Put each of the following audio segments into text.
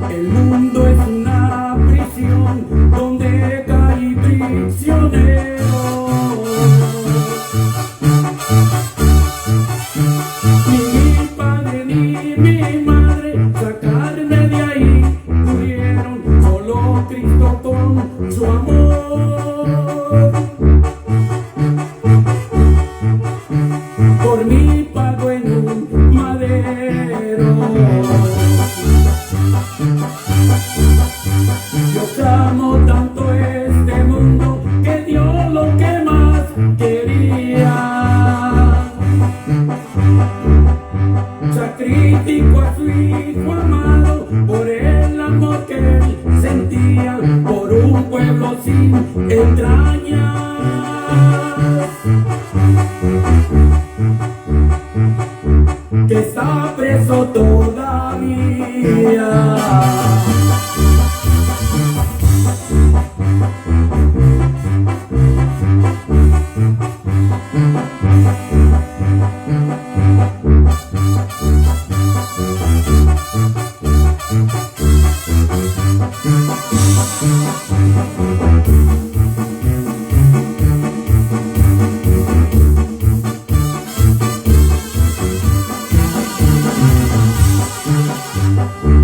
El mundo es una prisión donde caí prisionero. Ni mi padre ni mi madre sacarme de ahí pudieron, solo Cristo con su amor. Por mí pago en un madero. Yo amo tanto este mundo que dio lo que más quería. Sacrificó a su hijo amado por el amor que él sentía por un pueblo sin entrañas. Que está preso todavía.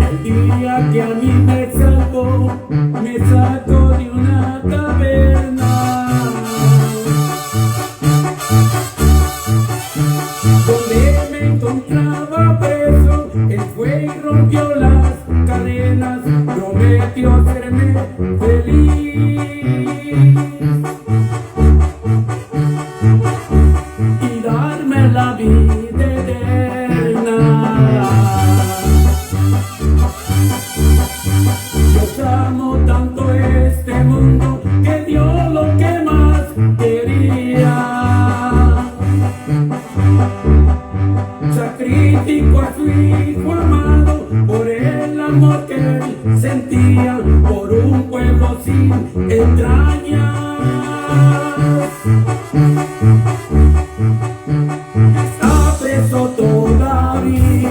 El día que a mí me sacó de una taberna donde me encontraba preso. Él fue y rompió las cadenas, prometió hacerme feliz y darme la vida eterna. Yo amo tanto este mundo que dio lo que más quería. Sacrificó a su hijo amado por el amor que él sentía por un pueblo sin entrañas. Está preso todavía.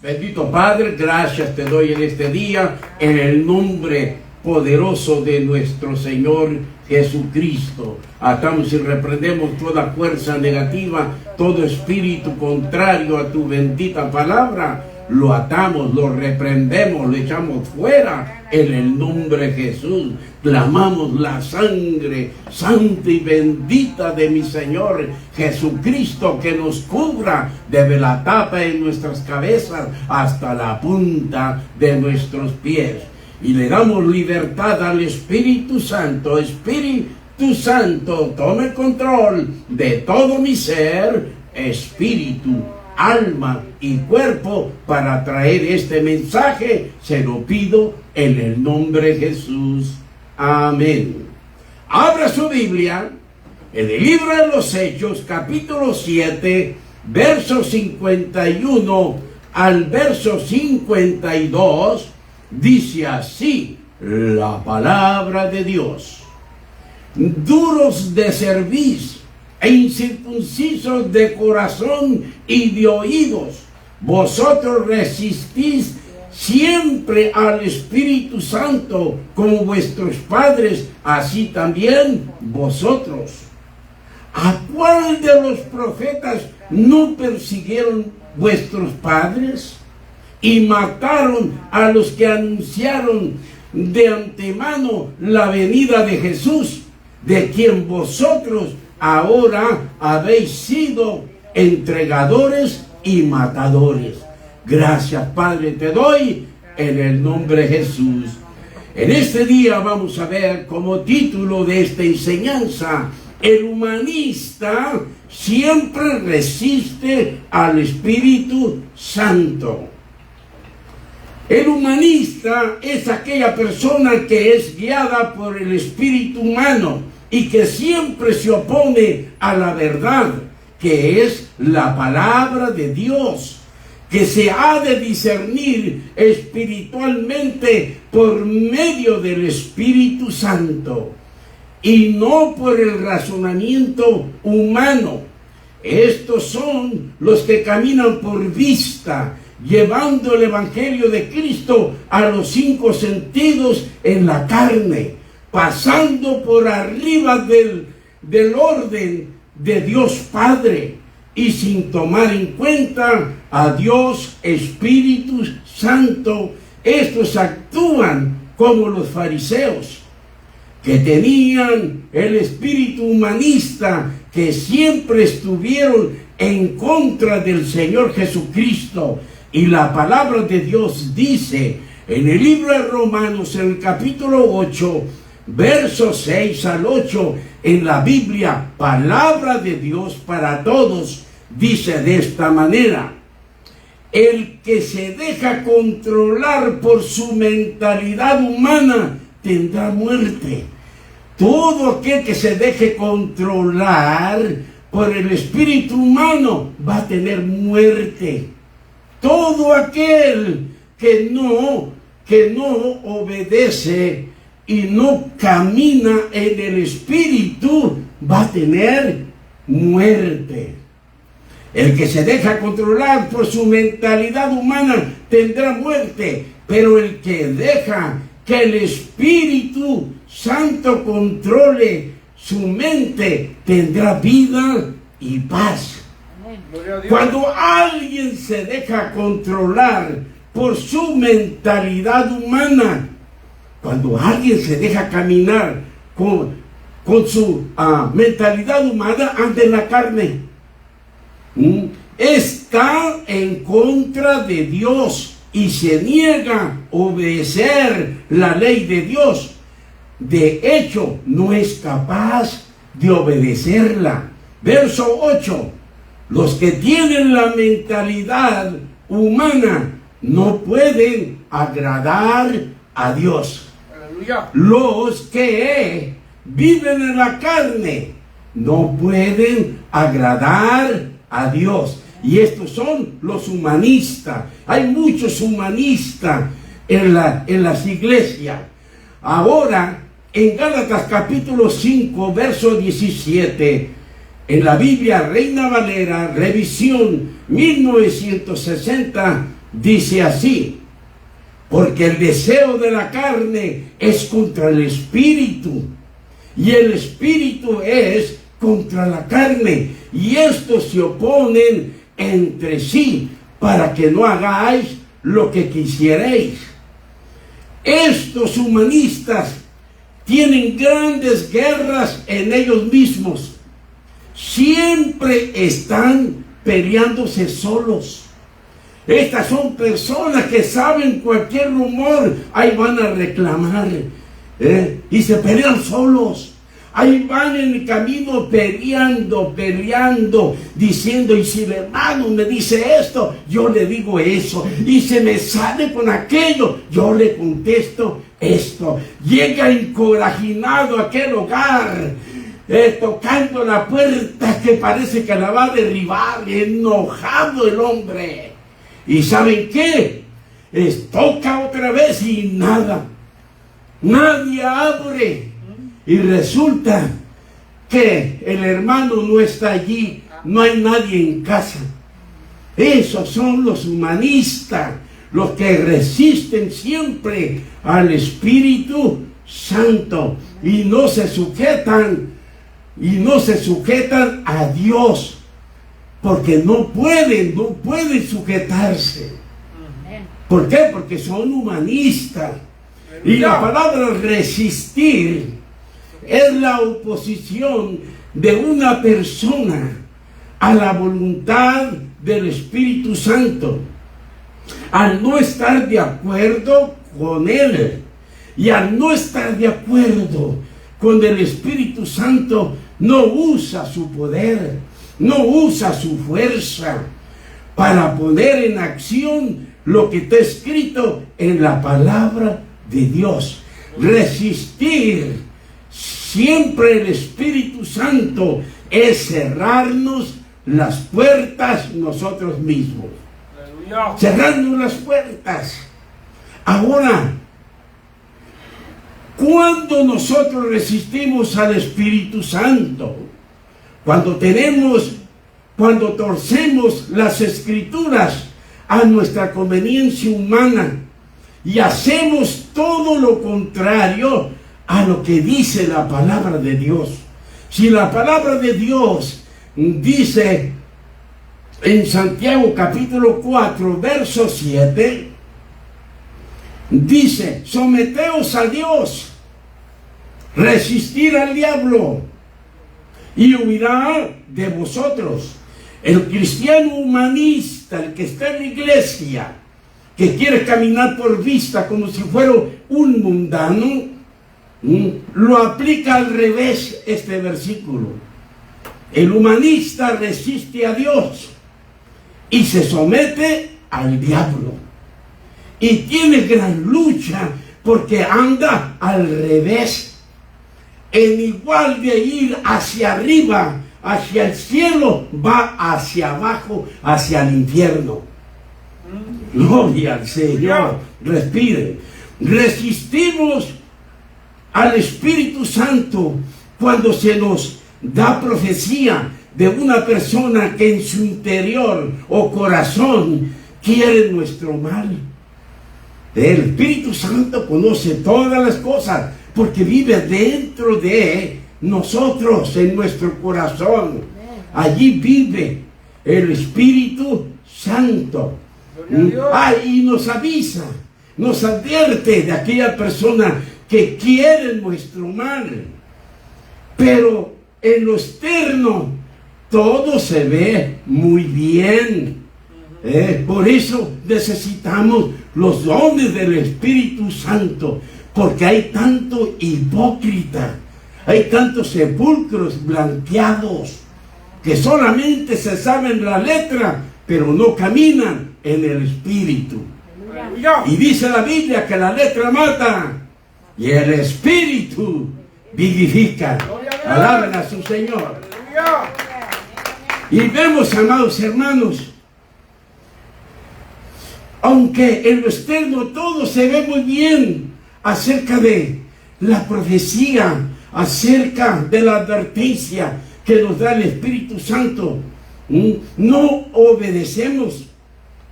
Bendito Padre, gracias te doy en este día, en el nombre poderoso de nuestro Señor Jesucristo. Atamos y reprendemos toda fuerza negativa, todo espíritu contrario a tu bendita palabra. Lo atamos, lo reprendemos, lo echamos fuera en el nombre de Jesús. Clamamos la sangre santa y bendita de mi Señor Jesucristo, que nos cubra desde la tapa de nuestras cabezas hasta la punta de nuestros pies. Y le damos libertad al Espíritu Santo. Espíritu Santo, tome control de todo mi ser, espíritu, alma y cuerpo, para traer este mensaje. Se lo pido en el nombre de Jesús. Amén. Abra su Biblia en el libro de los Hechos, capítulo 7, verso 51 al verso 52. Dice así la palabra de Dios: duros de cerviz e incircuncisos de corazón y de oídos, vosotros resistís siempre al Espíritu Santo, como vuestros padres, así también vosotros. ¿A cuál de los profetas no persiguieron vuestros padres y mataron a los que anunciaron de antemano la venida de Jesús, de quien vosotros ahora habéis sido entregadores y matadores? Gracias, Padre, te doy en el nombre de Jesús. En este día vamos a ver como título de esta enseñanza: el humanista siempre resiste al Espíritu Santo. El humanista es aquella persona que es guiada por el espíritu humano y que siempre se opone a la verdad, que es la palabra de Dios, que se ha de discernir espiritualmente por medio del Espíritu Santo y no por el razonamiento humano. Estos son los que caminan por vista, llevando el Evangelio de Cristo a los 5 sentidos en la carne, pasando por arriba del orden de Dios Padre y sin tomar en cuenta a Dios Espíritu Santo. Estos actúan como los fariseos, que tenían el espíritu humanista, que siempre estuvieron en contra del Señor Jesucristo. Y la palabra de Dios dice en el libro de Romanos, en el capítulo 8, versos 6 al 8, en la Biblia, palabra de Dios para todos, dice de esta manera: el que se deja controlar por su mentalidad humana tendrá muerte. Todo aquel que se deje controlar por el espíritu humano va a tener muerte. Todo aquel que no obedece y no camina en el espíritu va a tener muerte. El que se deja controlar por su mentalidad humana tendrá muerte, pero el que deja que el Espíritu Santo controle su mente tendrá vida y paz. Cuando alguien se deja controlar por su mentalidad humana, cuando alguien se deja caminar con su mentalidad humana, anda en la carne, está en contra de Dios y se niega a obedecer la ley de Dios. De hecho, no es capaz de obedecerla. Verso 8. Los que tienen la mentalidad humana no pueden agradar a Dios. Aleluya. Los que viven en la carne no pueden agradar a Dios. Y estos son los humanistas. Hay muchos humanistas en las iglesias. Ahora, en Gálatas capítulo 5, verso 17, en la Biblia Reina Valera, revisión 1960, dice así: porque el deseo de la carne es contra el espíritu, y el espíritu es contra la carne, y estos se oponen entre sí, para que no hagáis lo que quisierais. Estos humanistas tienen grandes guerras en ellos mismos. Siempre están peleándose solos. Estas son personas que saben cualquier rumor, ahí van a reclamar, y se pelean solos. Ahí van en el camino peleando, diciendo: y si el hermano me dice esto, yo le digo eso, y se me sale con aquello, yo le contesto esto. Llega encorajinado a aquel hogar, tocando la puerta que parece que la va a derribar, enojado el hombre. ¿Y saben qué? Toca otra vez y nadie abre. Y resulta que el hermano no está allí, no hay nadie en casa. Esos son los humanistas, los que resisten siempre al Espíritu Santo y no se sujetan a Dios, porque no pueden sujetarse. ¿Por qué? Porque son humanistas. Y la palabra resistir es la oposición de una persona a la voluntad del Espíritu Santo, al no estar de acuerdo con Él. Y al no estar de acuerdo con el Espíritu Santo, no usa su poder, no usa su fuerza para poner en acción lo que está escrito en la palabra de Dios. Resistir siempre el Espíritu Santo es cerrarnos las puertas nosotros mismos. Cerrarnos las puertas. Ahora, cuando nosotros resistimos al Espíritu Santo, cuando torcemos las Escrituras a nuestra conveniencia humana y hacemos todo lo contrario a lo que dice la palabra de Dios. Si la palabra de Dios dice en Santiago capítulo 4, verso 7, dice: someteos a Dios, resistir al diablo y huirá de vosotros. El cristiano humanista, el que está en la iglesia, que quiere caminar por vista como si fuera un mundano, lo aplica al revés este versículo. El humanista resiste a Dios y se somete al diablo. Y tiene gran lucha porque anda al revés. En igual de ir hacia arriba, hacia el cielo, va hacia abajo, hacia el infierno. Gloria al Señor. Respiren. Resistimos al Espíritu Santo cuando se nos da profecía de una persona que en su interior o corazón quiere nuestro mal. El Espíritu Santo conoce todas las cosas porque vive dentro de nosotros, en nuestro corazón. Allí vive el Espíritu Santo. Y nos avisa, nos advierte de aquella persona que quiere nuestro mal. Pero en lo externo todo se ve muy bien. Por eso necesitamos los dones del Espíritu Santo, porque hay tanto hipócrita, hay tantos sepulcros blanqueados que solamente se saben la letra, pero no caminan en el Espíritu. Y dice la Biblia que la letra mata y el Espíritu vivifica. Alaben a su Señor. Y vemos, amados hermanos, aunque en lo externo todo se ve muy bien acerca de la profecía, acerca de la advertencia que nos da el Espíritu Santo, no obedecemos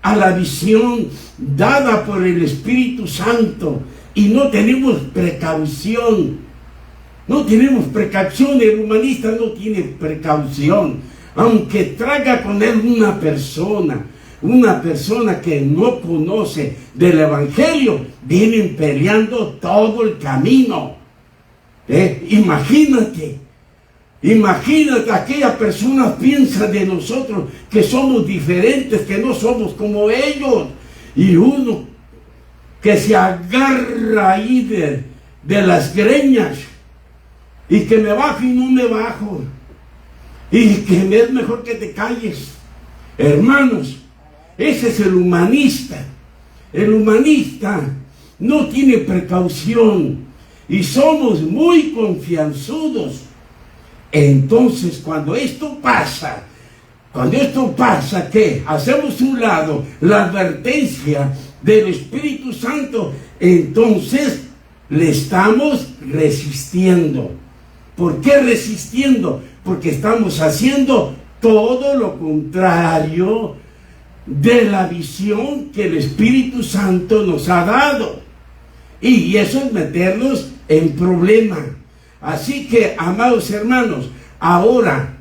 a la visión dada por el Espíritu Santo y no tenemos precaución. No tenemos precaución. El humanista no tiene precaución, aunque traiga con él una persona que no conoce del Evangelio, vienen peleando todo el camino. Imagínate, aquella persona piensa de nosotros que somos diferentes, que no somos como ellos. Y uno que se agarra ahí de las greñas y que me bajo y no me bajo, y que es mejor que te calles. Hermanos, ese es el humanista. El humanista no tiene precaución y somos muy confianzudos. Entonces, cuando esto pasa, ¿qué? Hacemos un lado la advertencia del Espíritu Santo, entonces le estamos resistiendo. ¿Por qué resistiendo? Porque estamos haciendo todo lo contrario de la visión que el Espíritu Santo nos ha dado. Y eso es meternos en problemas. Así que, amados hermanos, ahora,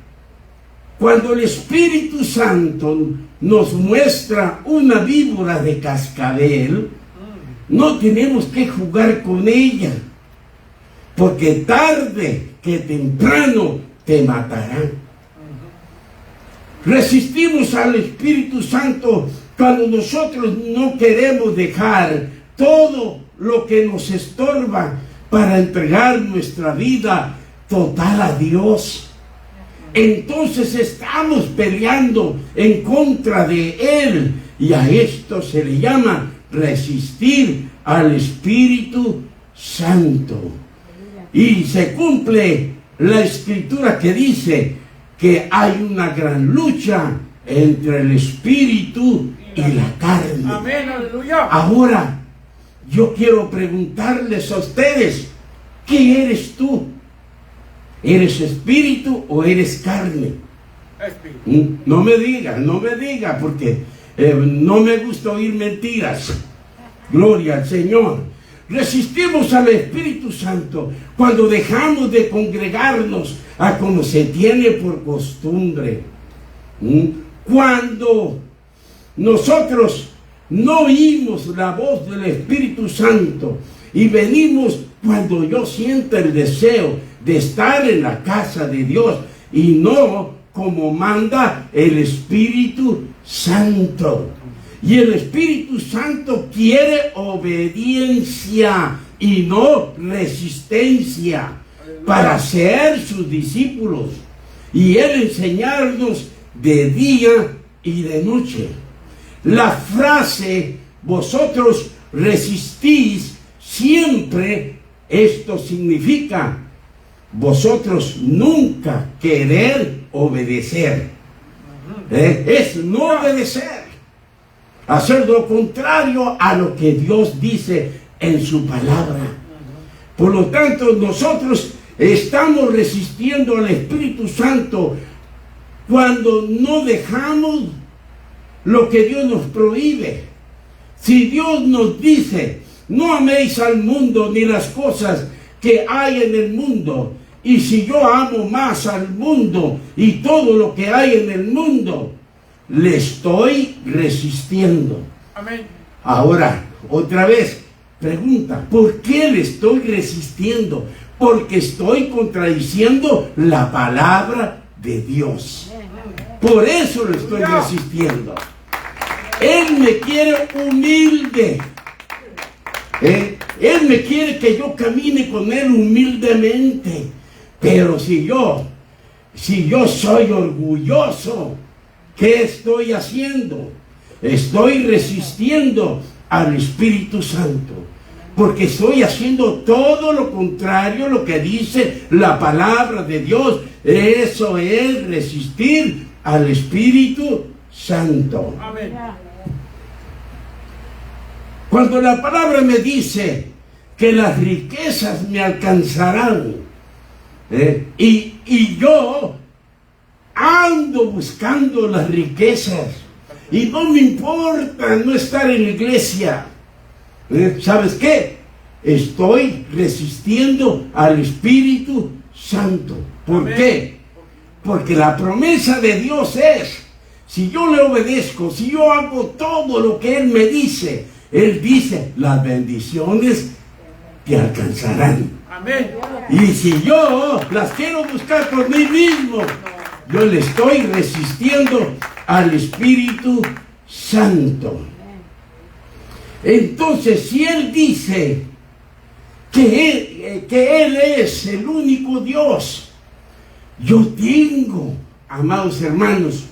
cuando el Espíritu Santo nos muestra una víbora de cascabel, no tenemos que jugar con ella, porque tarde que temprano te matarán. Resistimos al Espíritu Santo cuando nosotros no queremos dejar todo lo que nos estorba para entregar nuestra vida total a Dios. Entonces estamos peleando en contra de Él Y a esto se le llama resistir al Espíritu Santo. Y se cumple la escritura que dice que hay una gran lucha entre el Espíritu y la carne. Amén, aleluya. Ahora, yo quiero preguntarles a ustedes, ¿qué eres tú? ¿Eres espíritu o eres carne? Espíritu. No me diga, porque no me gusta oír mentiras. Gloria al Señor. Resistimos al Espíritu Santo cuando dejamos de congregarnos a como se tiene por costumbre. Cuando nosotros no oímos la voz del Espíritu Santo y venimos cuando yo siento el deseo de estar en la casa de Dios y no como manda el Espíritu Santo. Y el Espíritu Santo quiere obediencia y no resistencia para ser sus discípulos y Él enseñarnos de día y de noche. La frase vosotros resistís siempre, esto significa vosotros nunca querer obedecer. Es no obedecer. Hacer lo contrario a lo que Dios dice en su palabra. Por lo tanto, nosotros estamos resistiendo al Espíritu Santo cuando no dejamos lo que Dios nos prohíbe. Si Dios nos dice, no améis al mundo ni las cosas que hay en el mundo, y si yo amo más al mundo y todo lo que hay en el mundo, le estoy resistiendo. Amén. Ahora, otra vez, pregunta, ¿por qué le estoy resistiendo? Porque estoy contradiciendo la palabra de Dios. Por eso le estoy resistiendo. Él me quiere humilde. Él me quiere que yo camine con Él humildemente. Pero si yo soy orgulloso, ¿qué estoy haciendo? Estoy resistiendo al Espíritu Santo. Porque estoy haciendo todo lo contrario a lo que dice la palabra de Dios. Eso es resistir al Espíritu Santo. Amén. Cuando la palabra me dice que las riquezas me alcanzarán, y yo ando buscando las riquezas, y no me importa no estar en la iglesia, ¿sabes qué? Estoy resistiendo al Espíritu Santo. ¿Por qué? Porque la promesa de Dios es, si yo le obedezco, si yo hago todo lo que Él me dice, Él dice, las bendiciones te alcanzarán. Amén. Y si yo las quiero buscar por mí mismo, yo le estoy resistiendo al Espíritu Santo. Entonces, si Él dice que Él es el único Dios, yo tengo, amados hermanos,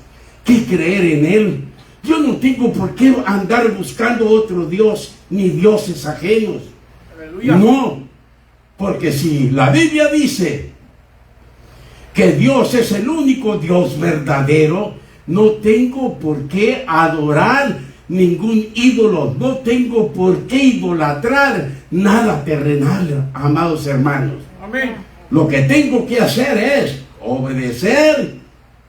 que creer en Él. Yo no tengo por qué andar buscando otro Dios, ni dioses ajenos. Aleluya. No, porque si la Biblia dice que Dios es el único Dios verdadero, no tengo por qué adorar ningún ídolo, no tengo por qué idolatrar nada terrenal, amados hermanos. Amén. Lo que tengo que hacer es obedecer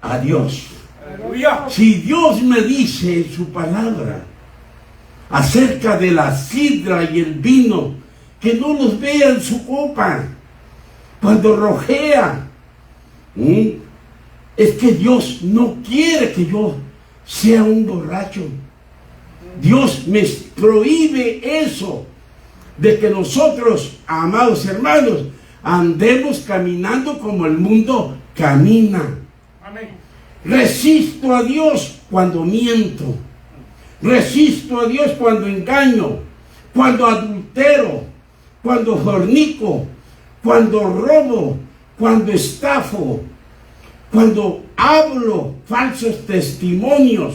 a Dios. Aleluya. Si Dios me dice en su palabra acerca de la sidra y el vino, que no los vea en su copa cuando rojea, es que Dios no quiere que yo sea un borracho. Dios me prohíbe eso, de que nosotros, amados hermanos, andemos caminando como el mundo camina. Amén. Resisto a Dios cuando miento. Resisto a Dios cuando engaño, cuando adultero, cuando fornico, cuando robo, cuando estafo, cuando hablo falsos testimonios.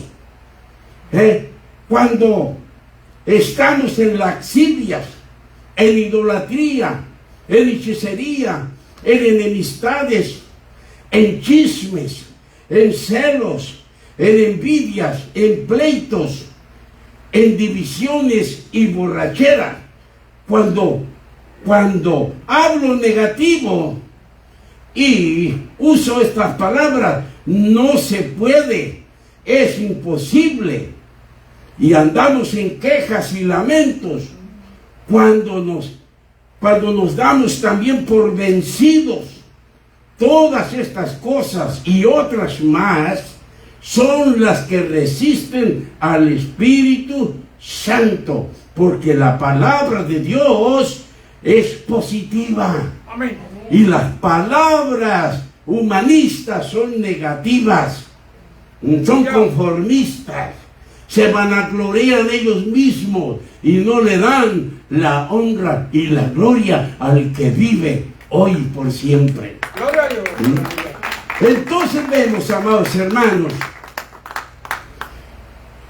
cuando estamos en laxivias, en idolatría, en hechicería, en enemistades, en chismes, en celos, en envidias, en pleitos, en divisiones y borrachera. Cuando hablo negativo y uso estas palabras, no se puede, es imposible. Y andamos en quejas y lamentos cuando nos damos también por vencidos. Todas estas cosas y otras más son las que resisten al Espíritu Santo, porque la palabra de Dios es positiva. Amén. Y las palabras humanistas son negativas, son conformistas, se vanaglorian ellos mismos y no le dan la honra y la gloria al que vive hoy por siempre. Gloria a Dios. Entonces vemos, amados hermanos,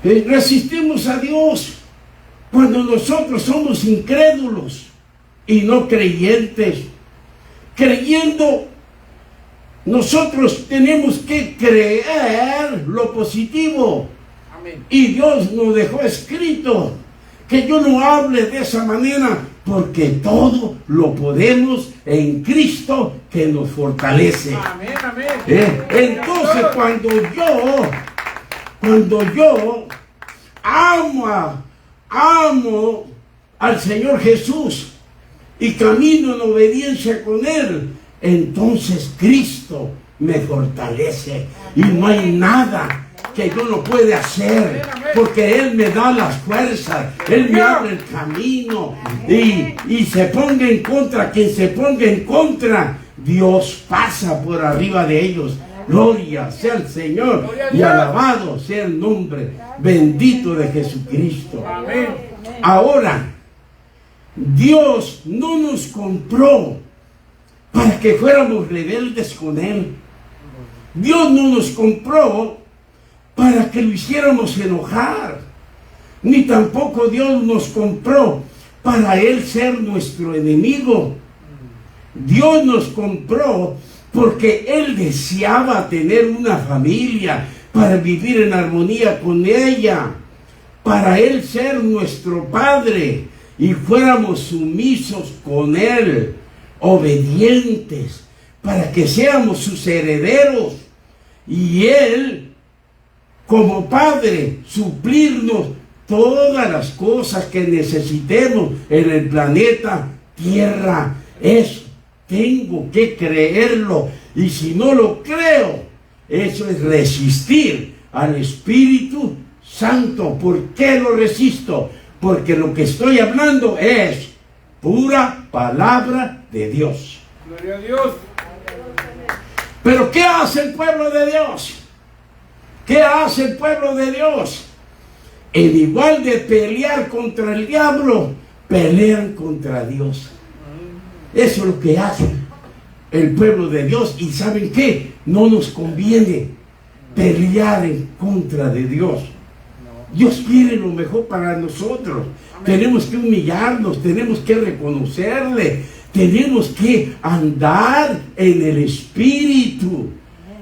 resistimos a Dios cuando nosotros somos incrédulos y no creyentes. Creyendo, nosotros tenemos que creer lo positivo. Amén. Y Dios nos dejó escrito que yo no hable de esa manera, porque todo lo podemos en Cristo que nos fortalece. Amén, amén. Entonces cuando yo amo al Señor Jesús y camino en obediencia con Él, entonces Cristo me fortalece y no hay nada que yo no pueda hacer, porque Él me da las fuerzas, Él me abre el camino, y se ponga en contra quien se ponga en contra, Dios pasa por arriba de ellos. Gloria sea el Señor y alabado sea el nombre bendito de Jesucristo. Amén. Ahora, Dios no nos compró para que fuéramos rebeldes con Él. Dios no nos compró para que lo hiciéramos enojar. Ni tampoco Dios nos compró para Él ser nuestro enemigo. Dios nos compró porque Él deseaba tener una familia para vivir en armonía con ella, para Él ser nuestro Padre y fuéramos sumisos con Él, obedientes, para que seamos sus herederos y Él, como Padre, suplirnos todas las cosas que necesitemos en el planeta Tierra. Tengo que creerlo, y si no lo creo, eso es resistir al Espíritu Santo. ¿Por qué lo resisto? Porque lo que estoy hablando es pura palabra de Dios. Gloria a Dios. Pero ¿qué hace el pueblo de Dios? ¿Qué hace el pueblo de Dios? En igual de pelear contra el diablo, pelean contra Dios. Eso es lo que hace el pueblo de Dios. Y ¿saben qué? No nos conviene pelear en contra de Dios. Dios quiere lo mejor para nosotros. Tenemos que humillarnos, tenemos que reconocerle, tenemos que andar en el Espíritu,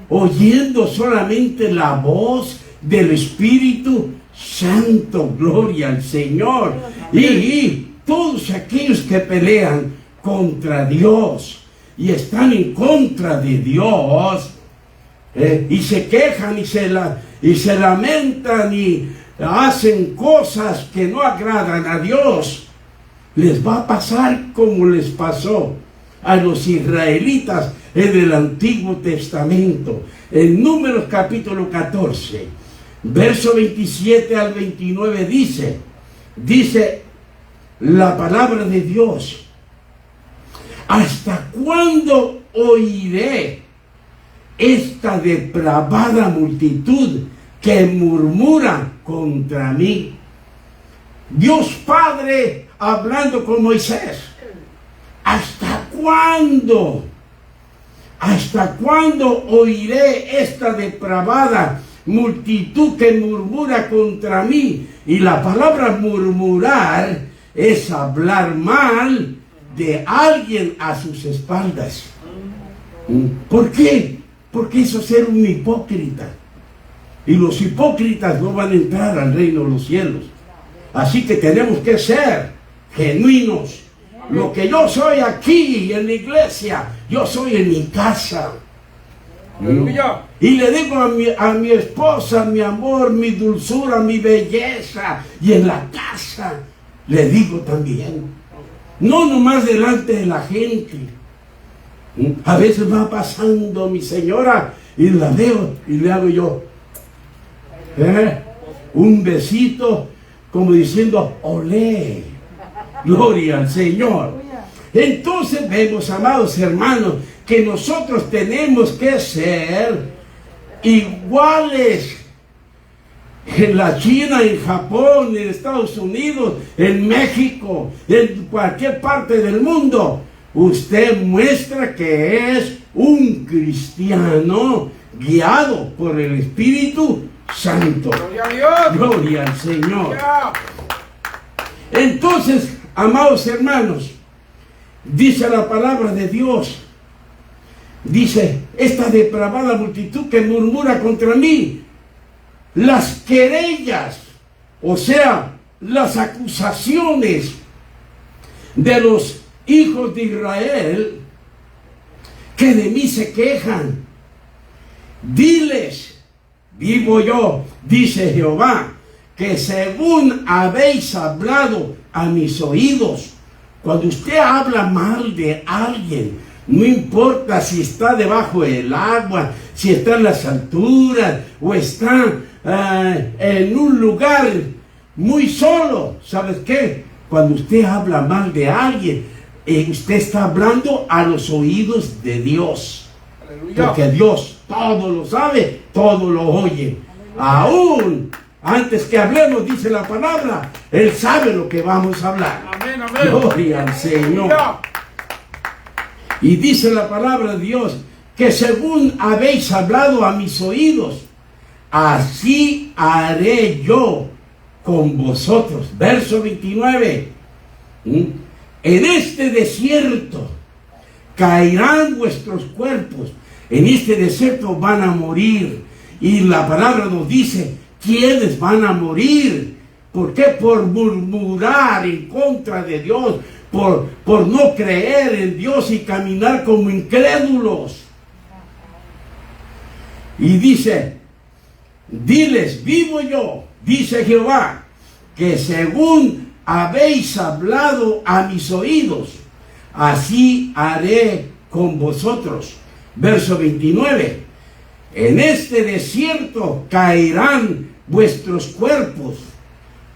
oyendo solamente la voz del Espíritu Santo. Gloria al Señor. Y todos aquellos que pelean contra Dios y están en contra de Dios, y se quejan y se lamentan y hacen cosas que no agradan a Dios, les va a pasar como les pasó a los israelitas en el Antiguo Testamento. En Números capítulo 14, verso 27 al 29 dice la palabra de Dios: ¿hasta cuándo oiré esta depravada multitud que murmura contra mí? Dios Padre hablando con Moisés. ¿Hasta cuándo? ¿Hasta cuándo oiré esta depravada multitud que murmura contra mí. Y la palabra murmurar es hablar mal de alguien a sus espaldas. ¿Por qué? Porque eso es ser un hipócrita. Y los hipócritas no van a entrar al reino de los cielos. Así que tenemos que ser genuinos. Lo que yo soy aquí en la iglesia, yo soy en mi casa. Y le digo a mi esposa, mi amor, mi dulzura, mi belleza. Y en la casa le digo también. No nomás delante de la gente. A veces va pasando mi señora y la veo y le hago yo un besito como diciendo olé, gloria al Señor. Entonces vemos, amados hermanos, que nosotros tenemos que ser iguales en la China, en Japón, en Estados Unidos, en México, en cualquier parte del mundo. Usted muestra que es un cristiano guiado por el Espíritu Santo. Gloria a Dios. Gloria al Señor. Gloria. Entonces, amados hermanos, dice la palabra de Dios, dice, esta depravada multitud que murmura contra mí, las querellas, o sea, las acusaciones de los hijos de Israel, que de mí se quejan, diles, vivo yo, dice Jehová, que según habéis hablado a mis oídos, cuando usted habla mal de alguien, no importa si está debajo del agua, si está en las alturas o está en un lugar muy solo, ¿sabes qué? Cuando usted habla mal de alguien, usted está hablando a los oídos de Dios. Aleluya. Porque Dios todo lo sabe, todo lo oye. Aún antes que hablemos, dice la palabra, Él sabe lo que vamos a hablar. Amén, amén. Gloria al Señor. Y dice la palabra de Dios, que según habéis hablado a mis oídos, así haré yo con vosotros. Verso 29. En este desierto caerán vuestros cuerpos. En este desierto van a morir. Y la palabra nos dice, ¿quiénes van a morir? ¿Por qué? Por murmurar en contra de Dios, por no creer en Dios y caminar como incrédulos. Y dice, diles, vivo yo, dice Jehová, que según habéis hablado a mis oídos, así haré con vosotros. Verso 29. En este desierto caerán vuestros cuerpos.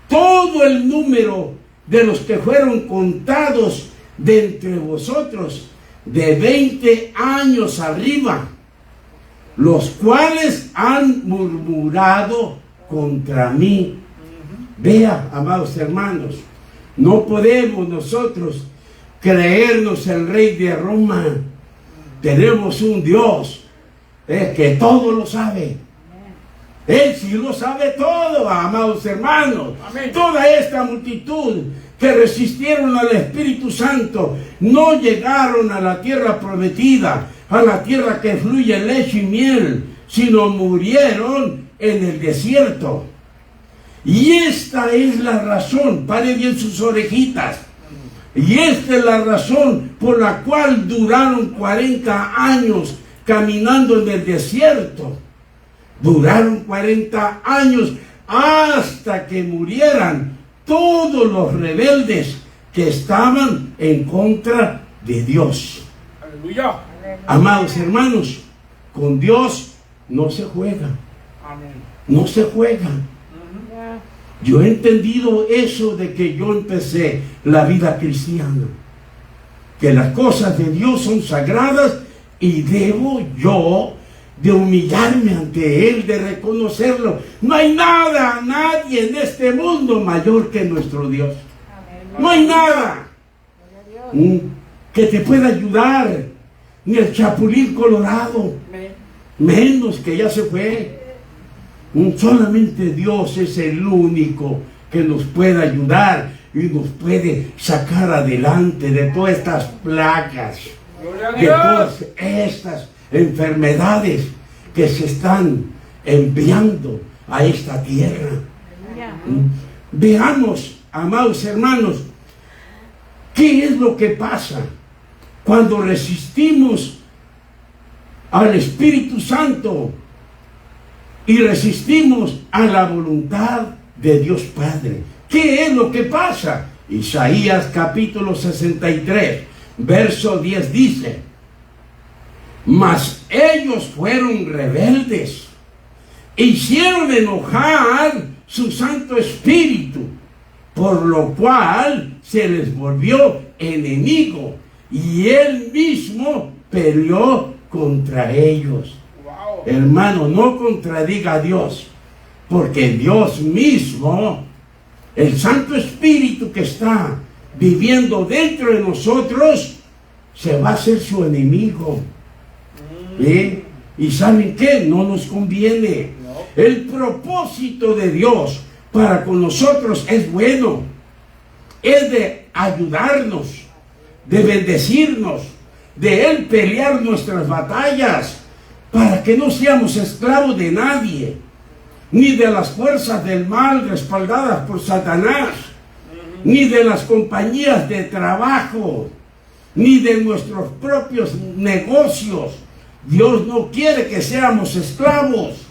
Todo el número de los que fueron contados de entre vosotros, de 20 años arriba, los cuales han murmurado contra mí. Vea, amados hermanos, no podemos nosotros creernos el rey de Roma. Tenemos un Dios que todo lo sabe. Él sí lo sabe todo, amados hermanos. Amén. Toda esta multitud que resistieron al Espíritu Santo no llegaron a la tierra prometida, a la tierra que fluye leche y miel, sino murieron en el desierto. Y esta es la razón, pare bien sus orejitas, y esta es la razón por la cual duraron 40 años caminando en el desierto. Duraron 40 años hasta que murieran todos los rebeldes que estaban en contra de Dios. Aleluya. Amados hermanos, con Dios no se juega. Amén. No se juega. Yo he entendido eso de que yo empecé la vida cristiana, que las cosas de Dios son sagradas y debo yo de humillarme ante Él, de reconocerlo. No hay nada, nadie en este mundo mayor que nuestro Dios. No hay nada que te pueda ayudar, ni el chapulín colorado, menos que ya se fue. Solamente Dios es el único que nos puede ayudar y nos puede sacar adelante de todas estas plagas, Gloria a de Dios. todas estas enfermedades que se están enviando a esta tierra. Veamos, amados hermanos, qué es lo que pasa cuando resistimos al Espíritu Santo y resistimos a la voluntad de Dios Padre. ¿Qué es lo que pasa? Isaías capítulo 63, verso 10 dice: mas ellos fueron rebeldes, hicieron enojar su Santo Espíritu, por lo cual se les volvió enemigo, y él mismo peleó contra ellos. Wow. Hermano, no contradiga a Dios, porque Dios mismo, el Santo Espíritu que está viviendo dentro de nosotros, se va a hacer su enemigo. ¿Y saben qué? No nos conviene. El propósito de Dios para con nosotros es bueno. Es de ayudarnos, de bendecirnos, de Él pelear nuestras batallas, para que no seamos esclavos de nadie, ni de las fuerzas del mal respaldadas por Satanás, ni de las compañías de trabajo, ni de nuestros propios negocios. Dios no quiere que seamos esclavos.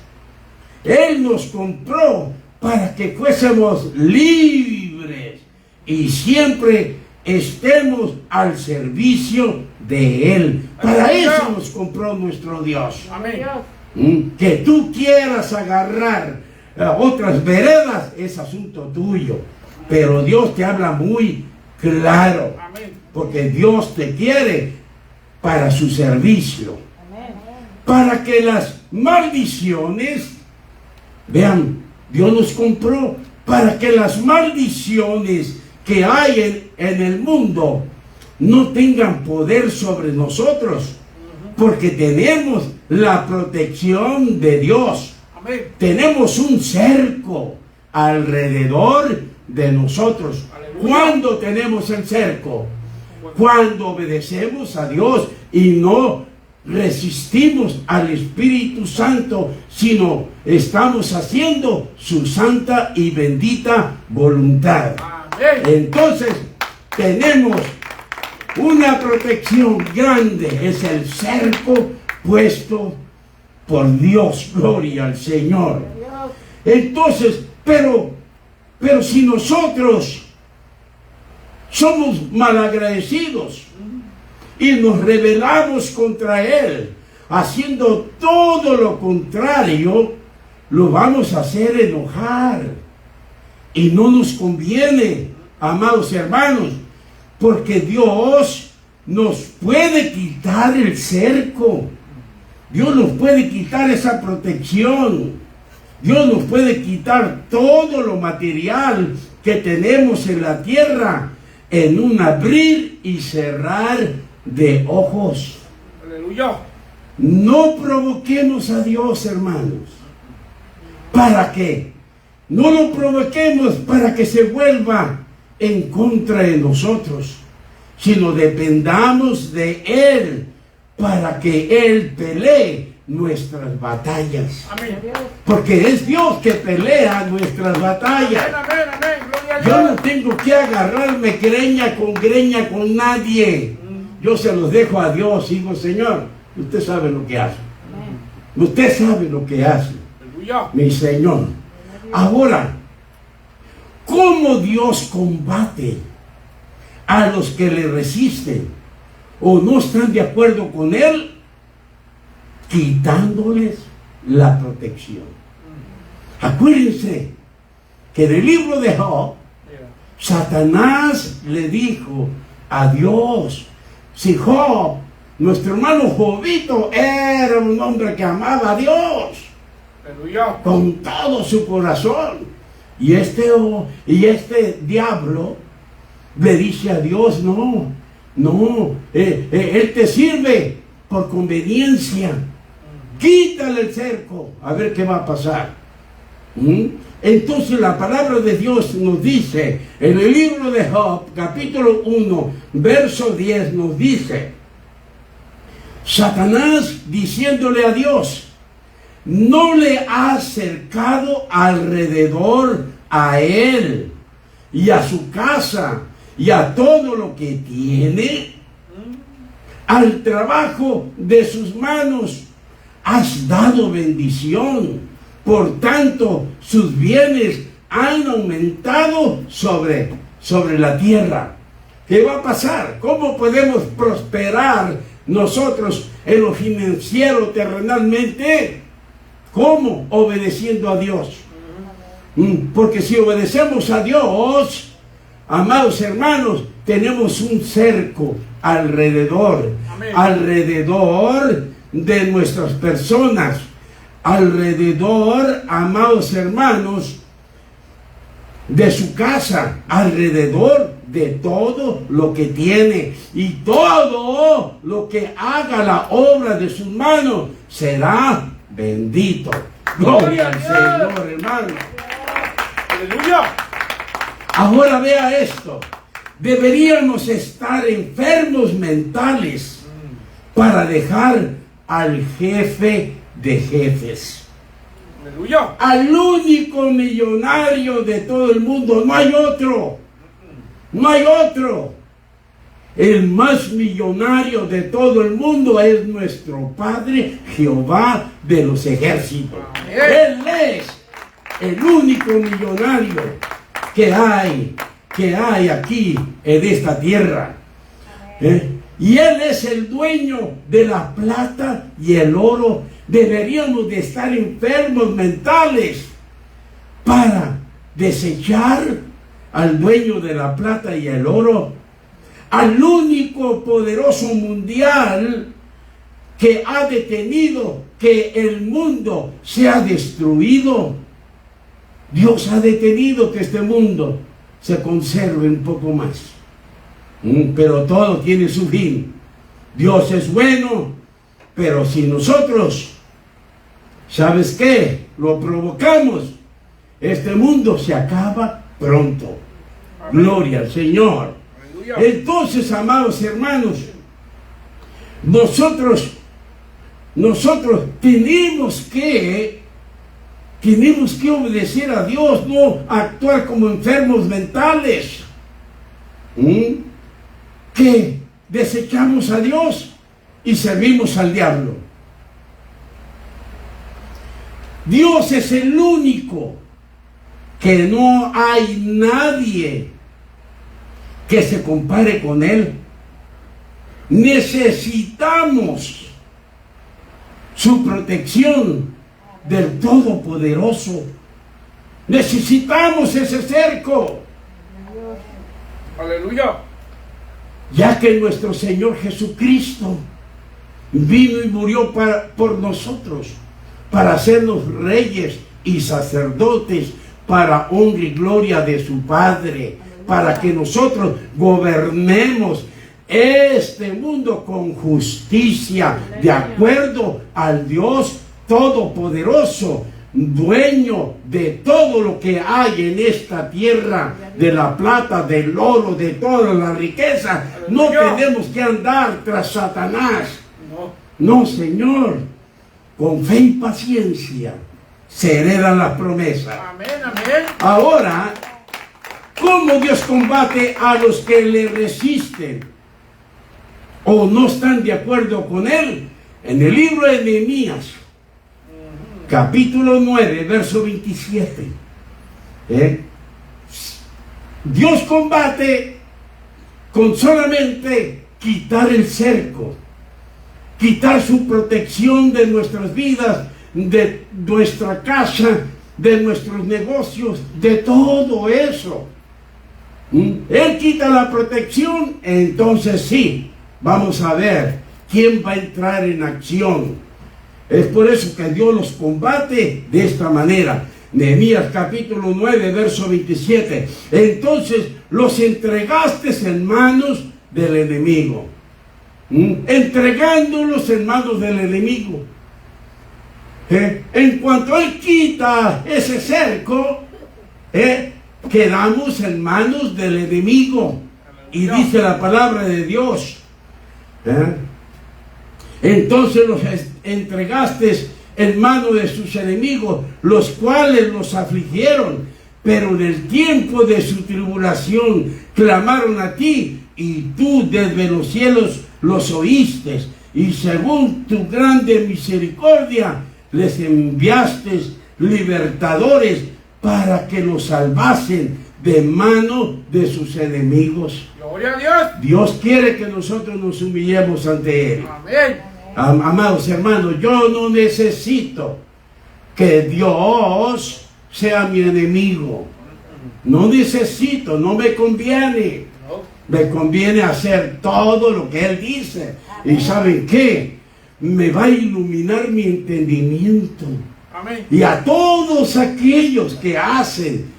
Él nos compró para que fuésemos libres y siempre estemos al servicio de Él. Para eso nos compró nuestro Dios. Amén. Que tú quieras agarrar otras veredas es asunto tuyo, pero Dios te habla muy claro, Amén. porque Dios te quiere para su servicio, para que las maldiciones, vean, Dios nos compró para que las maldiciones que hay en el mundo no tengan poder sobre nosotros, porque tenemos la protección de Dios. Amén. Tenemos un cerco alrededor de nosotros. Aleluya. ¿Cuándo tenemos el cerco? Cuando obedecemos a Dios y no resistimos al Espíritu Santo, sino estamos haciendo su santa y bendita voluntad. Amén. Entonces tenemos una protección grande, es el cerco puesto por Dios. Gloria al Señor. Entonces, pero si nosotros somos malagradecidos y nos rebelamos contra Él, haciendo todo lo contrario, lo vamos a hacer enojar. Y no nos conviene, amados hermanos, porque Dios nos puede quitar el cerco. Dios nos puede quitar esa protección. Dios nos puede quitar todo lo material que tenemos en la tierra en un abrir y cerrar de ojos. Aleluya. No provoquemos a Dios, hermanos. ¿Para qué? No lo provoquemos para que se vuelva en contra de nosotros, sino dependamos de Él para que Él pelee nuestras batallas. Amén. Porque es Dios que pelea nuestras batallas. Amén, amén. Gloria a Yo no Dios. tengo que agarrarme greña con nadie. Yo se los dejo a Dios. Digo, Señor, usted sabe lo que hace. Usted sabe lo que hace, Aleluya. mi Señor. Ahora, ¿cómo Dios combate a los que le resisten o no están de acuerdo con Él? Quitándoles la protección. Acuérdense que en el libro de Job, Mira. Satanás le dijo a Dios, si Job, nuestro hermano Jobito, era un hombre que amaba a Dios Aleluya. con todo su corazón, y este diablo le dice a Dios, él te sirve por conveniencia, quítale el cerco, a ver qué va a pasar. Entonces la palabra de Dios nos dice, en el libro de Job, capítulo 1, verso 10, nos dice, Satanás diciéndole a Dios, ¿no le ha cercado alrededor a él y a su casa y a todo lo que tiene? Al trabajo de sus manos has dado bendición. Por tanto, sus bienes han aumentado sobre la tierra. ¿Qué va a pasar? ¿Cómo podemos prosperar nosotros en lo financiero terrenalmente? ¿Cómo? Obedeciendo a Dios. Porque si obedecemos a Dios, amados hermanos, tenemos un cerco alrededor, alrededor de nuestras personas, alrededor, amados hermanos, de su casa, alrededor de todo lo que tiene, y todo lo que haga la obra de sus manos será bendito. Gloria al Señor, hermano. Aleluya. Ahora vea esto. Deberíamos estar enfermos mentales para dejar al jefe de jefes, Aleluya. al único millonario de todo el mundo. No hay otro. No hay otro. El más millonario de todo el mundo es nuestro Padre Jehová de los ejércitos. Él es el único millonario que hay aquí en esta tierra. Y Él es el dueño de la plata y el oro. Deberíamos de estar enfermos mentales para desechar al dueño de la plata y el oro, al único poderoso mundial que ha detenido que el mundo sea destruido. Dios ha detenido que este mundo se conserve un poco más. Pero todo tiene su fin. Dios es bueno, pero si nosotros, ¿sabes qué?, lo provocamos, este mundo se acaba pronto. Amén. Gloria al Señor. Aleluya. Entonces, amados hermanos, nosotros tenemos que obedecer a Dios, no actuar como enfermos mentales. Que desechamos a Dios y servimos al diablo. Dios es el único, que no hay nadie que se compare con Él. Necesitamos su protección del Todopoderoso. Necesitamos ese cerco. Aleluya. Ya que nuestro Señor Jesucristo vino y murió por nosotros, para hacernos reyes y sacerdotes, para honra y gloria de su Padre, para que nosotros gobernemos este mundo con justicia, de acuerdo al Dios Todopoderoso, dueño de todo lo que hay en esta tierra, de la plata, del oro, de toda la riqueza. No tenemos que andar tras Satanás. No, Señor. Con fe y paciencia se heredan las promesas. Amén, amén. Ahora, ¿cómo Dios combate a los que le resisten o no están de acuerdo con Él? En el libro de Nehemías, capítulo 9, verso 27. Dios combate con solamente quitar el cerco, quitar su protección de nuestras vidas, de nuestra casa, de nuestros negocios, de todo eso. Él quita la protección, entonces sí, vamos a ver quién va a entrar en acción. Es por eso que Dios los combate de esta manera. Nehemías capítulo 9, verso 27. Entonces los entregaste en manos del enemigo. Entregándolos en manos del enemigo. En cuanto Él quita ese cerco, quedamos en manos del enemigo. Y dice la palabra de Dios, entonces los entregaste en mano de sus enemigos, los cuales los afligieron, pero en el tiempo de su tribulación clamaron a ti, y tú desde los cielos los oíste, y según tu grande misericordia les enviaste libertadores para que los salvasen de mano de sus enemigos. Gloria a Dios. Dios quiere que nosotros nos humillemos ante Él. Amén. Amados hermanos, yo no necesito que Dios sea mi enemigo. No necesito, no me conviene. Me conviene hacer todo lo que Él dice. ¿Y saben qué? Me va a iluminar mi entendimiento. Amén. Y a todos aquellos que hacen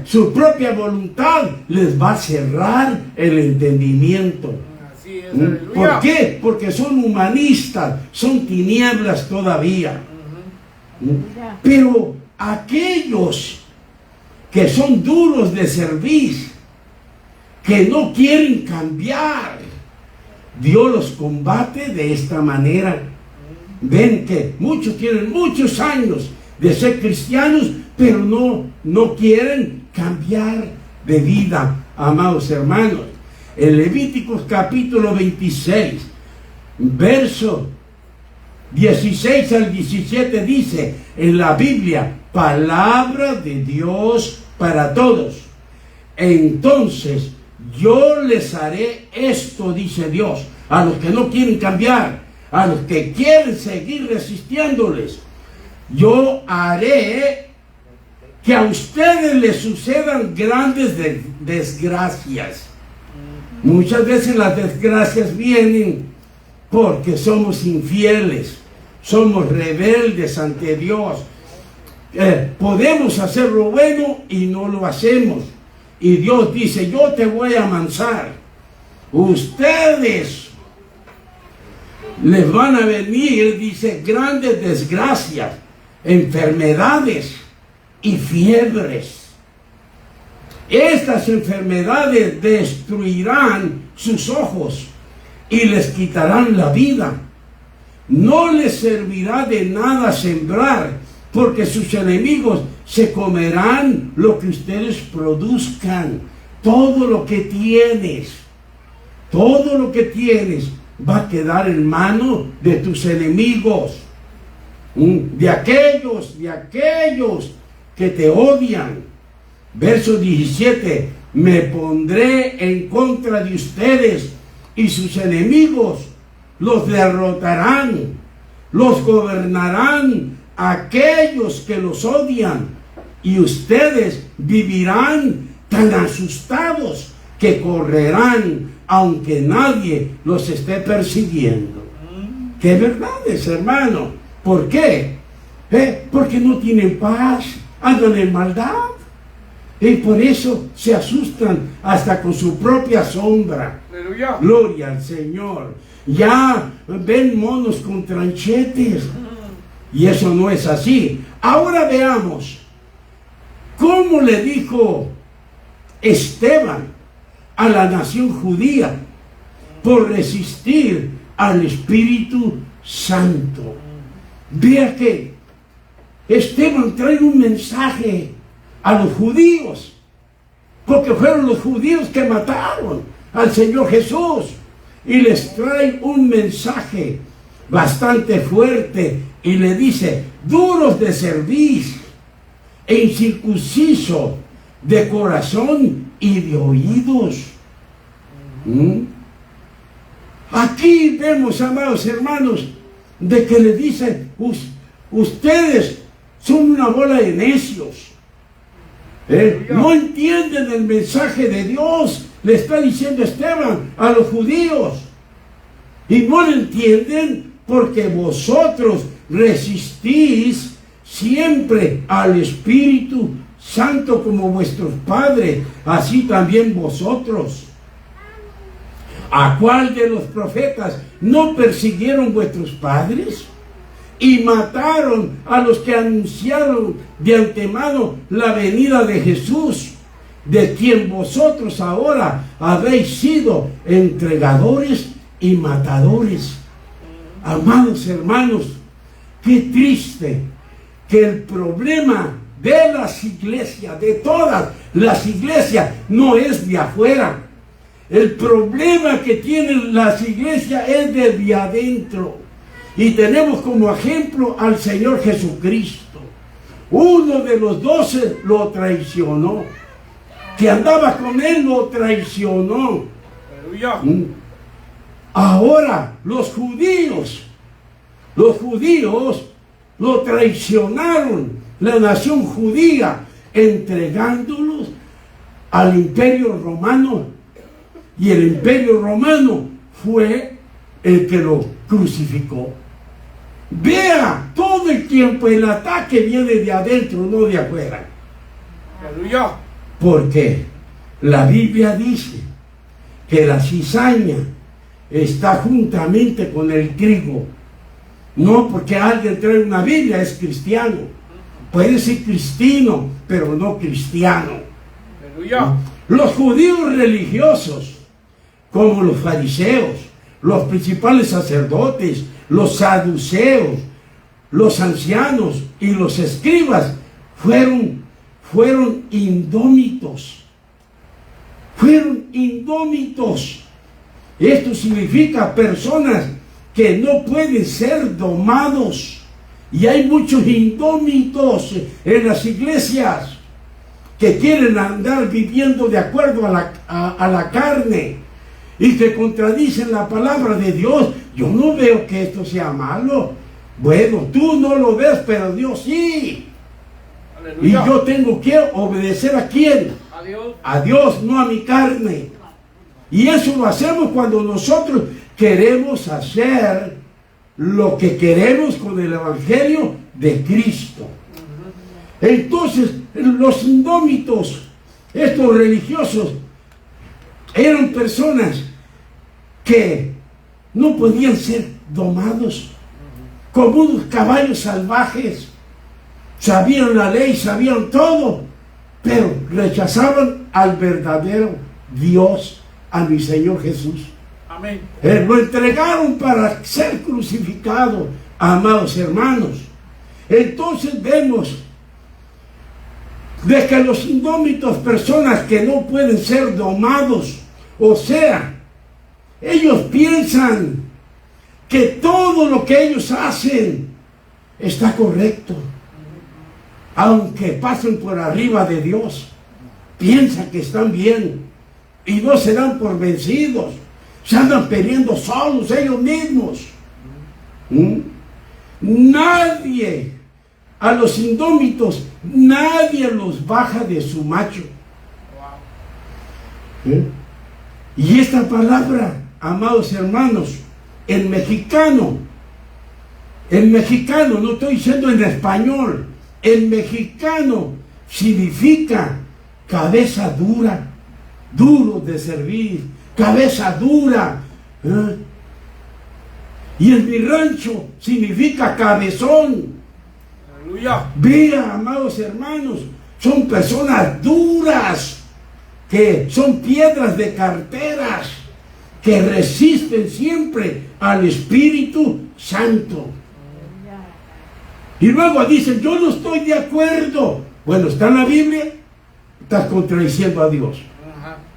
su propia voluntad, les va a cerrar el entendimiento. Así es, ¿Por aleluya. qué? Porque son humanistas, son tinieblas todavía. Pero aquellos que son duros de servir, que no quieren cambiar, Dios los combate de esta manera. Ven que muchos tienen muchos años de ser cristianos, pero no quieren cambiar de vida, amados hermanos. En Levíticos capítulo 26, verso 16 al 17 dice en la Biblia, palabra de Dios para todos. Entonces yo les haré esto, dice Dios, a los que no quieren cambiar, a los que quieren seguir resistiéndoles. Yo haré que a ustedes les sucedan grandes desgracias. Muchas veces las desgracias vienen porque somos infieles, somos rebeldes ante Dios. Podemos hacer lo bueno y no lo hacemos. Y Dios dice, yo te voy a amansar. Ustedes les van a venir, dice, grandes desgracias, enfermedades y fiebres. Estas enfermedades destruirán sus ojos y les quitarán la vida. No les servirá de nada sembrar, porque sus enemigos se comerán lo que ustedes produzcan. Todo lo que tienes va a quedar en mano de tus enemigos, de aquellos que te odian. Verso 17, me pondré en contra de ustedes y sus enemigos los derrotarán, los gobernarán aquellos que los odian, y ustedes vivirán tan asustados que correrán aunque nadie los esté persiguiendo. ¡Qué verdades, hermano! ¿Por qué? Porque no tienen paz, andan en maldad. Y por eso se asustan hasta con su propia sombra. Aleluya. Gloria al Señor. Ya ven monos con tranchetes. Y eso no es así. Ahora veamos cómo le dijo Esteban a la nación judía por resistir al Espíritu Santo. Vea que Esteban trae un mensaje a los judíos, porque fueron los judíos que mataron al Señor Jesús, y les trae un mensaje bastante fuerte y le dice, duros de servir e incircunciso de corazón y de oídos. Aquí vemos, amados hermanos, de que le dice, ustedes son una bola de necios. No entienden el mensaje de Dios, le está diciendo Esteban a los judíos. Y no lo entienden porque vosotros resistís siempre al Espíritu Santo como vuestros padres, así también vosotros. ¿A cuál de los profetas no persiguieron vuestros padres? y mataron a los que anunciaron de antemano la venida de Jesús, de quien vosotros ahora habéis sido entregadores y matadores. Amados hermanos, qué triste que el problema de las iglesias, de todas las iglesias, no es de afuera. El problema que tienen las iglesias es de adentro. Y tenemos como ejemplo al Señor Jesucristo. Uno de los 12 lo traicionó. Que andaba con él lo traicionó. Aleluya. Ahora los judíos lo traicionaron, la nación judía, entregándolos al imperio romano. Y el imperio romano fue el que lo crucificó. Vea, todo el tiempo el ataque viene de adentro, no de afuera. Aleluya. Porque la Biblia dice que la cizaña está juntamente con el trigo. No porque alguien trae una Biblia es cristiano. Puede ser cristino, pero no cristiano. Aleluya. Los judíos religiosos, como los fariseos, los principales sacerdotes, los saduceos, los ancianos y los escribas, fueron indómitos. Fueron indómitos. Esto significa personas que no pueden ser domados. Y hay muchos indómitos en las iglesias que quieren andar viviendo de acuerdo a la carne y que contradicen la palabra de Dios. Yo no veo que esto sea malo. Bueno, tú no lo ves, pero Dios sí. Aleluya. Y yo tengo que obedecer ¿a quién? A Dios. A Dios, no a mi carne. Y eso lo hacemos cuando nosotros queremos hacer lo que queremos con el Evangelio de Cristo. Entonces, los indómitos, estos religiosos, eran personas que no podían ser domados, como unos caballos salvajes. Sabían la ley, sabían todo, pero rechazaban al verdadero Dios, a mi Señor Jesús. Amén. Lo entregaron para ser crucificado, amados hermanos. Entonces vemos de que los indómitos, personas que no pueden ser domados, o sea, ellos piensan que todo lo que ellos hacen está correcto. Aunque pasen por arriba de Dios, piensan que están bien y no se dan por vencidos. Se andan peleando solos ellos mismos. Nadie, a los indómitos, nadie los baja de su macho. Y esta palabra, amados hermanos, en mexicano, no estoy diciendo en español, en mexicano significa cabeza dura, duro de servir, cabeza dura. Y en mi rancho significa cabezón. Aleluya. Vea, amados hermanos, son personas duras, que son piedras de carteras, que resisten siempre al Espíritu Santo. Y luego dicen, yo no estoy de acuerdo. Bueno, ¿está en la Biblia? Estás contradiciendo a Dios.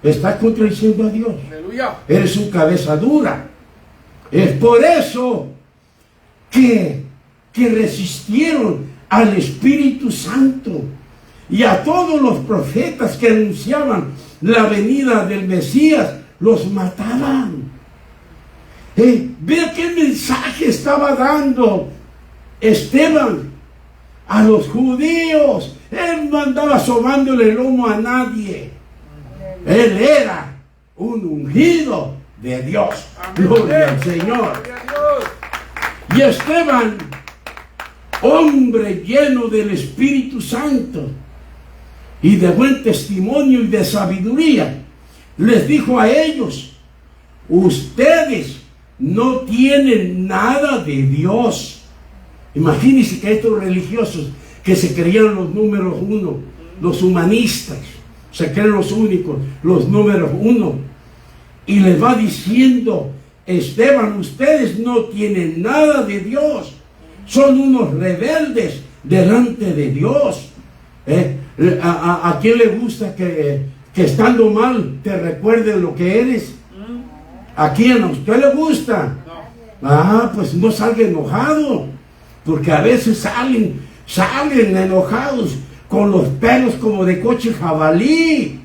Estás contradiciendo a Dios. Aleluya. Eres un cabeza dura. Es por eso que resistieron al Espíritu Santo y a todos los profetas que anunciaban la venida del Mesías, los mataban. Vea qué mensaje estaba dando Esteban a los judíos. Él no andaba sobándole el lomo a nadie. Él era un ungido de Dios. Amén. Gloria al Señor. Gloria a Dios. Y Esteban, hombre lleno del Espíritu Santo y de buen testimonio y de sabiduría, les dijo a ellos: ustedes no tienen nada de Dios. Imagínense que estos religiosos que se creían los números uno, los humanistas, se creen los únicos, los números uno, y les va diciendo: Esteban, ustedes no tienen nada de Dios, son unos rebeldes delante de Dios. ¿A quién le gusta que estando mal te recuerden lo que eres? ¿A quién? ¿A usted le gusta? Pues no salga enojado, porque a veces salen enojados con los pelos como de coche jabalí,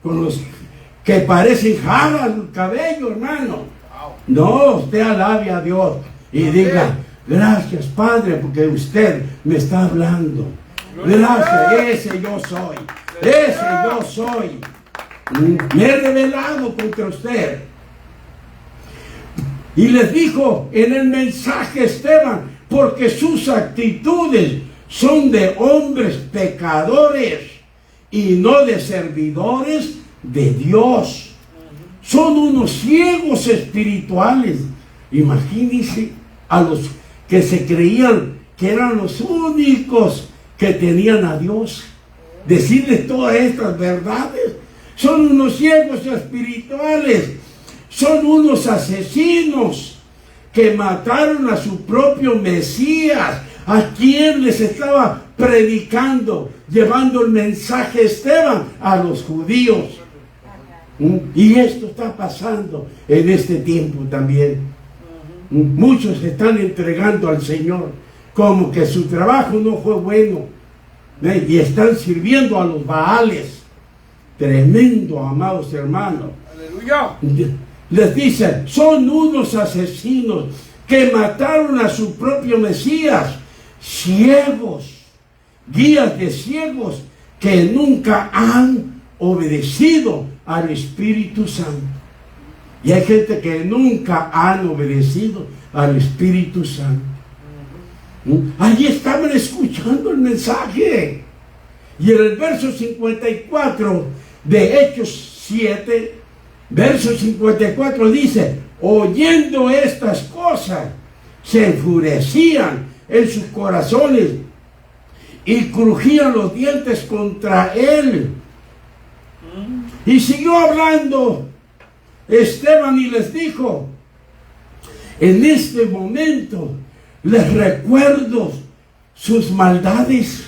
con los que parecen jabas el cabello, hermano. No, usted alabe a Dios y diga: gracias, Padre, porque usted me está hablando. Gracias, ese yo soy. Me he rebelado contra usted. Y les dijo en el mensaje Esteban: porque sus actitudes son de hombres pecadores y no de servidores de Dios. Son unos ciegos espirituales. Imagínense a los que se creían que eran los únicos que tenían a Dios, decirles todas estas verdades. Son unos ciegos espirituales, son unos asesinos que mataron a su propio Mesías, a quien les estaba predicando, llevando el mensaje Esteban a los judíos. Y esto está pasando en este tiempo también. Muchos se están entregando al Señor como que su trabajo no fue bueno, y están sirviendo a los Baales. Tremendo, amados hermanos. Aleluya. Les dicen: son unos asesinos que mataron a su propio Mesías, ciegos, guías de ciegos que nunca han obedecido al Espíritu Santo. Y hay gente que nunca han obedecido al Espíritu Santo. Allí estaban escuchando el mensaje. Y en el verso 54 de Hechos 7, verso 54 dice: oyendo estas cosas, se enfurecían en sus corazones y crujían los dientes contra él. Y siguió hablando Esteban y les dijo: en este momento les recuerdo sus maldades,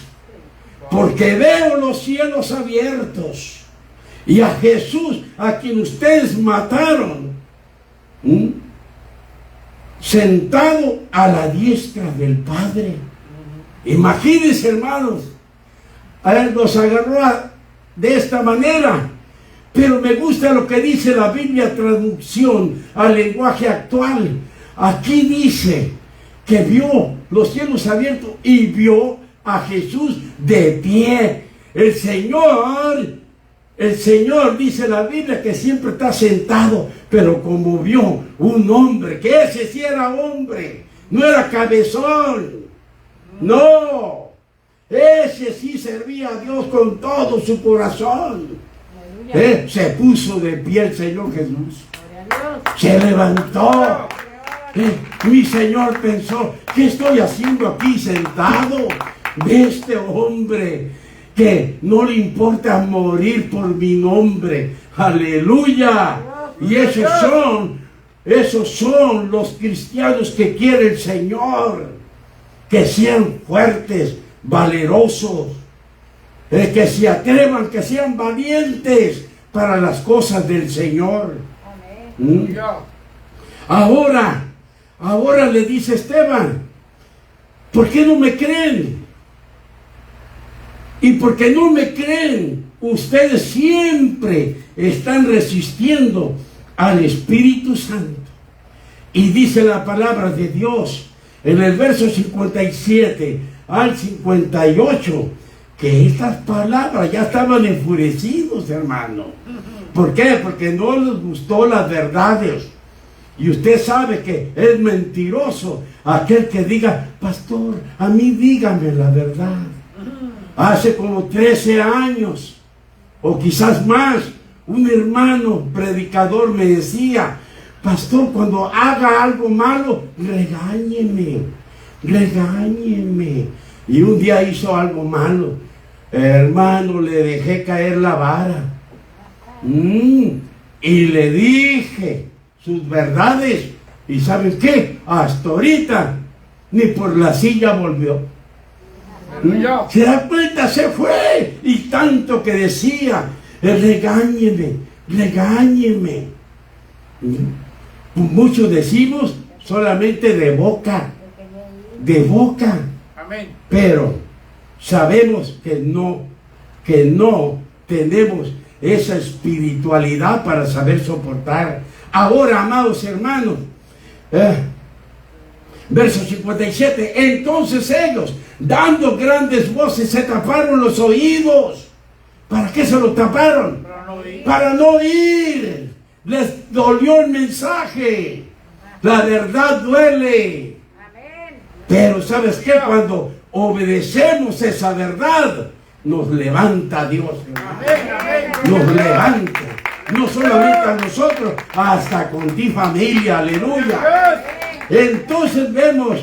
porque veo los cielos abiertos y a Jesús, a quien ustedes mataron, sentado a la diestra del Padre. Imagínense, hermanos, a él nos agarró de esta manera. Pero me gusta lo que dice la Biblia, traducción al lenguaje actual. Aquí dice que vio los cielos abiertos y vio a Jesús de pie. El Señor dice la Biblia que siempre está sentado, pero como vio un hombre, que ese sí era hombre, no era cabezón, no, ese sí servía a Dios con todo su corazón. Se puso de pie el Señor Jesús, se levantó. Mi Señor pensó: ¿qué estoy haciendo aquí sentado? De este hombre que no le importa morir por mi nombre. Aleluya. Y esos son los cristianos que quiere el Señor, que sean fuertes, valerosos, que se atrevan, que sean valientes para las cosas del Señor. Ahora le dice Esteban: ¿por qué no me creen? Y porque no me creen, ustedes siempre están resistiendo al Espíritu Santo. Y dice la palabra de Dios en el verso 57 al 58, que estas palabras ya estaban enfurecidos, hermano. ¿Por qué? Porque no les gustó las verdades. Y usted sabe que es mentiroso aquel que diga: pastor, a mí dígame la verdad. Hace como 13 años, o quizás más, un hermano predicador me decía: pastor, cuando haga algo malo, regáñeme. regáñeme. Y un día hizo algo malo. Hermano, le dejé caer la vara. Y le dije sus verdades. ¿Y saben qué? Hasta ahorita ni por la silla volvió. Aleluya. ¿Se da cuenta? Se fue. Y tanto que decía, regáñeme, regáñeme. Muchos decimos solamente de boca. De boca. Amén. Pero sabemos que no tenemos esa espiritualidad para saber soportar. Ahora, amados hermanos, verso 57, entonces ellos, dando grandes voces, se taparon los oídos. ¿Para qué se los taparon? Para no oír. Para no oír. Les dolió el mensaje. La verdad duele. Pero ¿sabes qué? Cuando obedecemos esa verdad, nos levanta Dios. Amén, amén. Nos levanta. No solamente a nosotros, hasta con ti familia. Aleluya. Entonces vemos,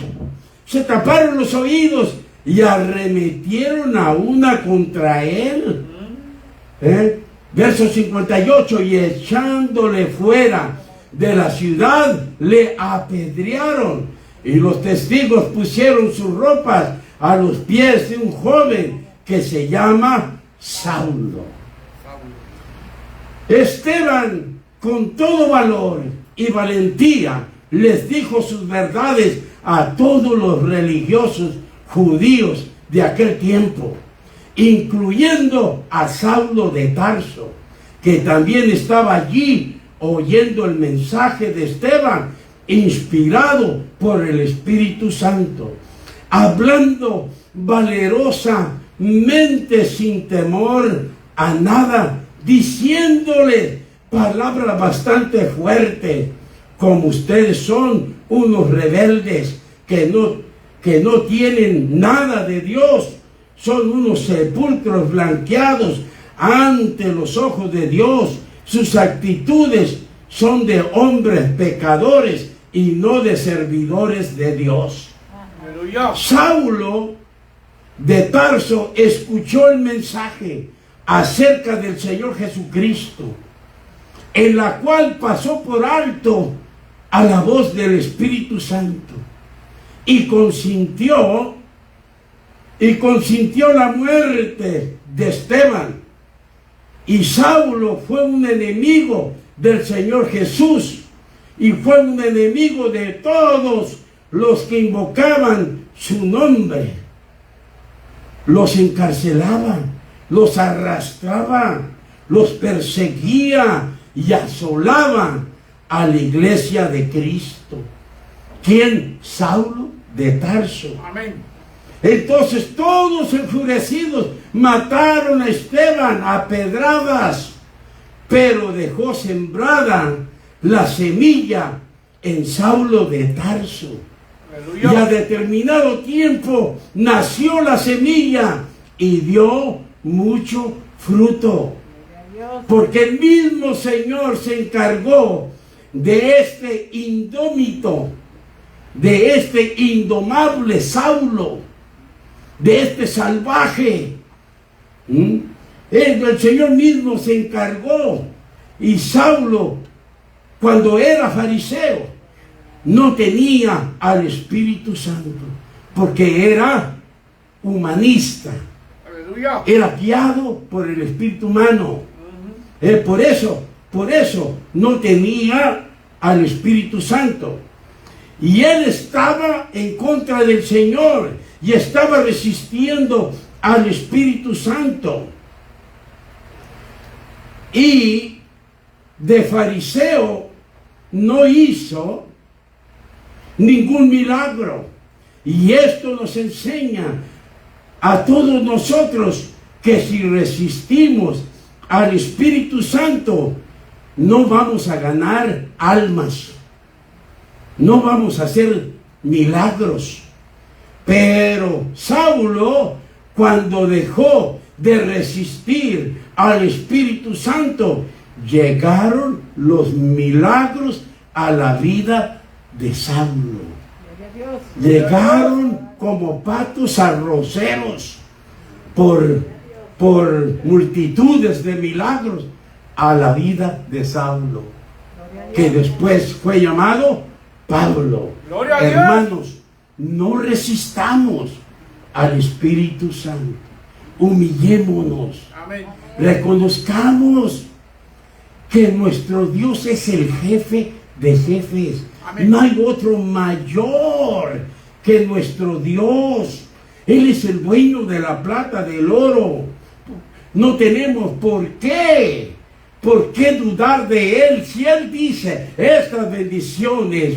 se taparon los oídos y arremetieron a una contra él. Verso 58, y echándole fuera de la ciudad, le apedrearon. Y los testigos pusieron sus ropas a los pies de un joven que se llama Saulo. Esteban, con todo valor y valentía, les dijo sus verdades a todos los religiosos judíos de aquel tiempo, incluyendo a Saulo de Tarso, que también estaba allí oyendo el mensaje de Esteban, inspirado por el Espíritu Santo, hablando valerosamente sin temor a nada, diciéndole palabras bastante fuertes, como ustedes son unos rebeldes que no tienen nada de Dios, son unos sepulcros blanqueados ante los ojos de Dios, sus actitudes son de hombres pecadores y no de servidores de Dios. Aleluya. Saulo de Tarso escuchó el mensaje acerca del Señor Jesucristo, en la cual pasó por alto a la voz del Espíritu Santo y consintió la muerte de Esteban. Y Saulo fue un enemigo del Señor Jesús y fue un enemigo de todos los que invocaban su nombre. Los encarcelaba, los arrastraba, los perseguía y asolaba a la iglesia de Cristo. ¿Quién? Saulo de Tarso. Amén. Entonces todos enfurecidos mataron a Esteban a pedradas, pero dejó sembrada la semilla en Saulo de Tarso. Aleluya. Y a determinado tiempo nació la semilla y dio mucho fruto. Porque el mismo Señor se encargó de este indómito, de este indomable Saulo, de este salvaje. El Señor mismo se encargó. Y Saulo, cuando era fariseo, no tenía al Espíritu Santo, porque era humanista, Aleluya. era guiado por el espíritu humano. Por eso no tenía al Espíritu Santo. Y él estaba en contra del Señor y estaba resistiendo al Espíritu Santo. Y de fariseo no hizo ningún milagro. Y esto nos enseña a todos nosotros que si resistimos al Espíritu Santo, no vamos a ganar almas, no vamos a hacer milagros. Pero Saulo, cuando dejó de resistir al Espíritu Santo, llegaron los milagros a la vida de Saulo. Llegaron como patos arroceros por multitudes de milagros a la vida de Saulo, que después fue llamado Pablo. Gloria a Dios. Hermanos, no resistamos al Espíritu Santo. Humillémonos. Amén. Reconozcamos que nuestro Dios es el jefe de jefes. Amén. No hay otro mayor que nuestro Dios. Él es el dueño de la plata, del oro. No tenemos por qué dudar de Él. Si Él dice, estas bendiciones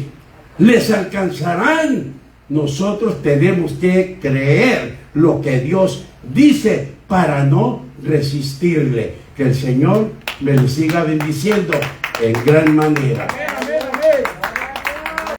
les alcanzarán, nosotros tenemos que creer lo que Dios dice para no resistirle. Que el Señor me lo siga bendiciendo en gran manera.